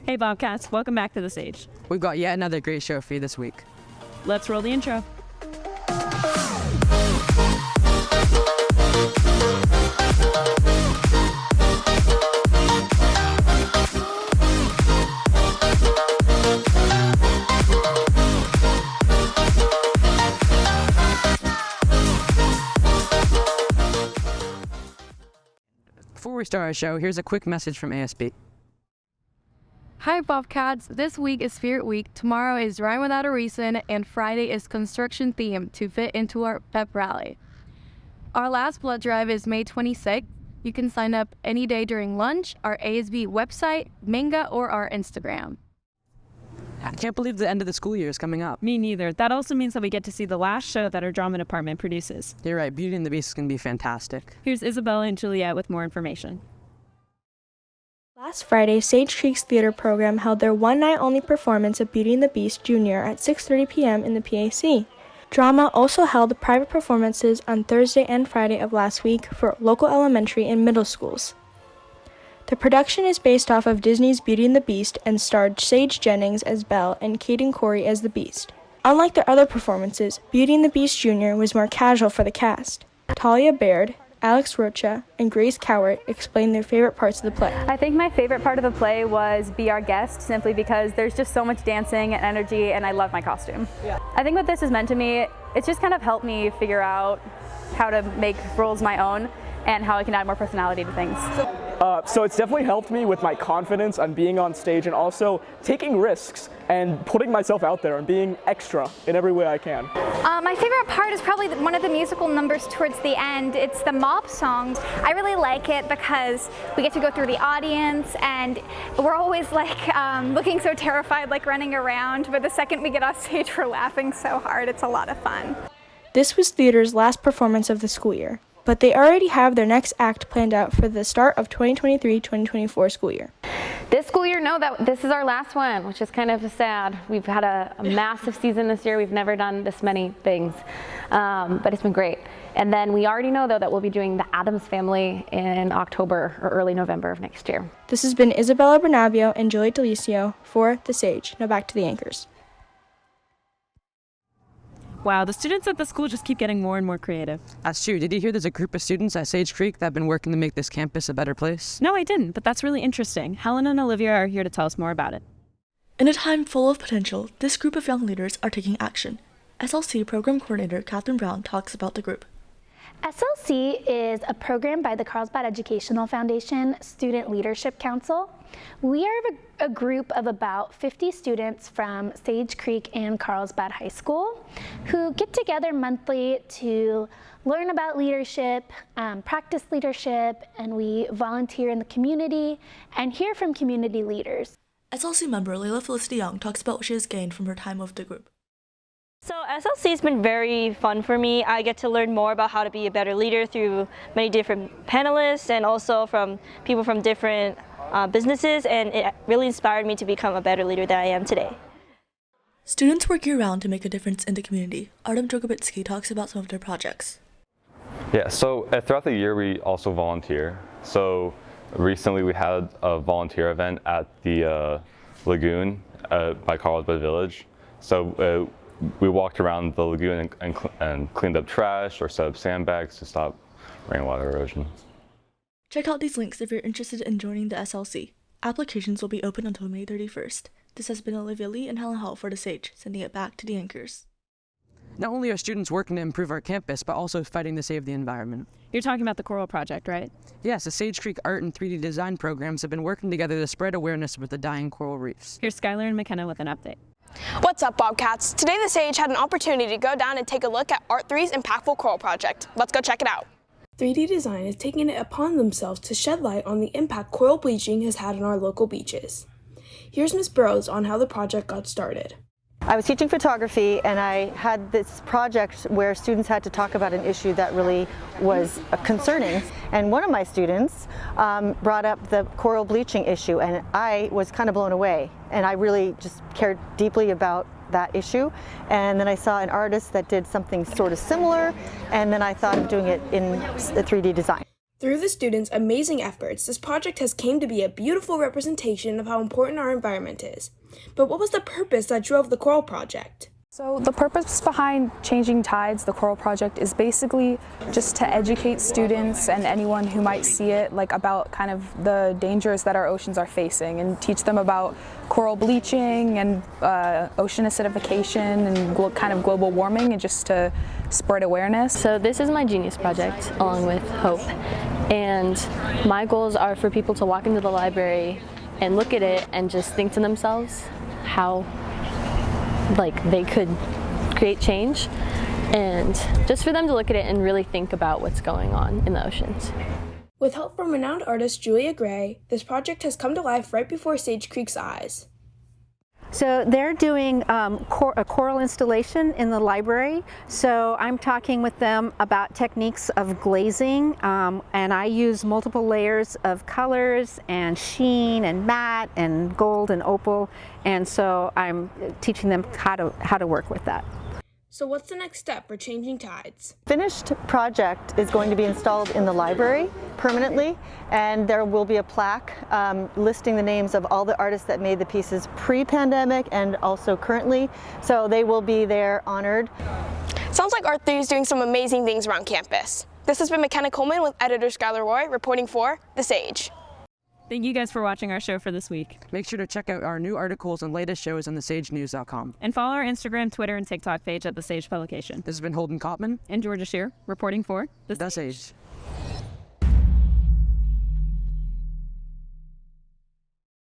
Hey Bobcats, welcome back to The Sage. We've got yet another great show for you this week. Let's roll the intro. Before we start our show, here's a quick message from ASB. Hi Bobcats, this week is Spirit Week, tomorrow is Rhyme Without a Reason, and Friday is construction themed to fit into our pep rally. Our last blood drive is May 26th. You can sign up any day during lunch, our ASB website, manga, or our Instagram. I can't believe the end of the school year is coming up. Me neither. That also means that we get to see the last show that our drama department produces. You're right, Beauty and the Beast is going to be fantastic. Here's Isabella and Juliette with more information. Last Friday, Sage Creek's theater program held their one-night-only performance of Beauty and the Beast Jr. at 6:30 p.m. in the PAC. Drama also held private performances on Thursday and Friday of last week for local elementary and middle schools. The production is based off of Disney's Beauty and the Beast and starred Sage Jennings as Belle and Caden Corey as the Beast. Unlike their other performances, Beauty and the Beast Jr. was more casual for the cast. Talia Baird, Alex Rocha, and Grace Cowart explained their favorite parts of the play. I think my favorite part of the play was Be Our Guest, simply because there's just so much dancing and energy, and I love my costume. I think what this has meant to me, it's just kind of helped me figure out how to make roles my own and how I can add more personality to things. So it's definitely helped me with my confidence on being on stage and also taking risks and putting myself out there and being extra in every way I can. My favorite part is probably one of the musical numbers towards the end. It's the mob song. I really like it because we get to go through the audience and we're always like looking so terrified, like running around, but the second we get off stage we're laughing so hard. It's a lot of fun. This was theater's last performance of the school year, but they already have their next act planned out for the start of 2023-2024 school year. This school year, no, this is our last one, which is kind of sad. We've had a massive season this year. We've never done this many things, but it's been great. And then we already know, though, that we'll be doing the Addams Family in October or early November of next year. This has been Isabella Bernabeo and Juliette Delicio for The Sage. Now back to the anchors. Wow, the students at the school just keep getting more and more creative. That's true. Did you hear there's a group of students at Sage Creek that have been working to make this campus a better place? No, I didn't, but that's really interesting. Helen and Olivia are here to tell us more about it. In a time full of potential, this group of young leaders are taking action. SLC Program Coordinator Catherine Brown talks about the group. SLC is a program by the Carlsbad Educational Foundation Student Leadership Council. We are a group of about 50 students from Sage Creek and Carlsbad High School who get together monthly to learn about leadership, practice leadership, and we volunteer in the community and hear from community leaders. SLC member Layla Felicity Young talks about what she has gained from her time with the group. So SLC has been very fun for me. I get to learn more about how to be a better leader through many different panelists and also from people from different businesses, and it really inspired me to become a better leader than I am today. Students work year-round to make a difference in the community. Artem Drogobitsky talks about some of their projects. Yeah, so throughout the year we also volunteer. So recently we had a volunteer event at the lagoon by Carlsbad Village. So we walked around the lagoon and cleaned up trash or set up sandbags to stop rainwater erosion. Check out these links if you're interested in joining the SLC. Applications will be open until May 31st. This has been Olivia Lee and Helen Hall for The Sage, sending it back to the anchors. Not only are students working to improve our campus, but also fighting to save the environment. You're talking about the Coral Project, right? Yes, the Sage Creek Art and 3D Design programs have been working together to spread awareness with the dying coral reefs. Here's Skylar and Makena with an update. What's up, Bobcats? Today the Sage had an opportunity to go down and take a look at Art3's impactful coral project. Let's go check it out. 3D Design is taking it upon themselves to shed light on the impact coral bleaching has had on our local beaches. Here's Ms. Burrows on how the project got started. I was teaching photography and I had this project where students had to talk about an issue that really was concerning. And one of my students brought up the coral bleaching issue, and I was kind of blown away. And I really just cared deeply about that issue. And then I saw an artist that did something sort of similar, and then I thought of doing it in 3D design. Through the students' amazing efforts, this project has came to be a beautiful representation of how important our environment is. But what was the purpose that drove the Coral Project? So the purpose behind Changing Tides, the Coral Project, is basically just to educate students and anyone who might see it about kind of the dangers that our oceans are facing, and teach them about coral bleaching and ocean acidification and kind of global warming, and just to spread awareness. So this is my Genius project along with Hope, and my goals are for people to walk into the library and look at it and just think to themselves how they could create change, and just for them to look at it and really think about what's going on in the oceans. With help from renowned artist Julia Gray, this project has come to life right before Sage Creek's eyes. So they're doing a coral installation in the library. So I'm talking with them about techniques of glazing, and I use multiple layers of colors and sheen and matte and gold and opal, and so I'm teaching them how to work with that. So what's the next step for Changing Tides? Finished project is going to be installed in the library permanently, and there will be a plaque listing the names of all the artists that made the pieces pre-pandemic and also currently, so they will be there honored. Sounds like Art 3 is doing some amazing things around campus. This has been Makena Coleman with editor Skylar Roy reporting for The Sage. Thank you guys for watching our show for this week. Make sure to check out our new articles and latest shows on thesagenews.com. And follow our Instagram, Twitter, and TikTok page at The Sage Publication. This has been Holden Kopman and Georgia Scherrer reporting for The Sage.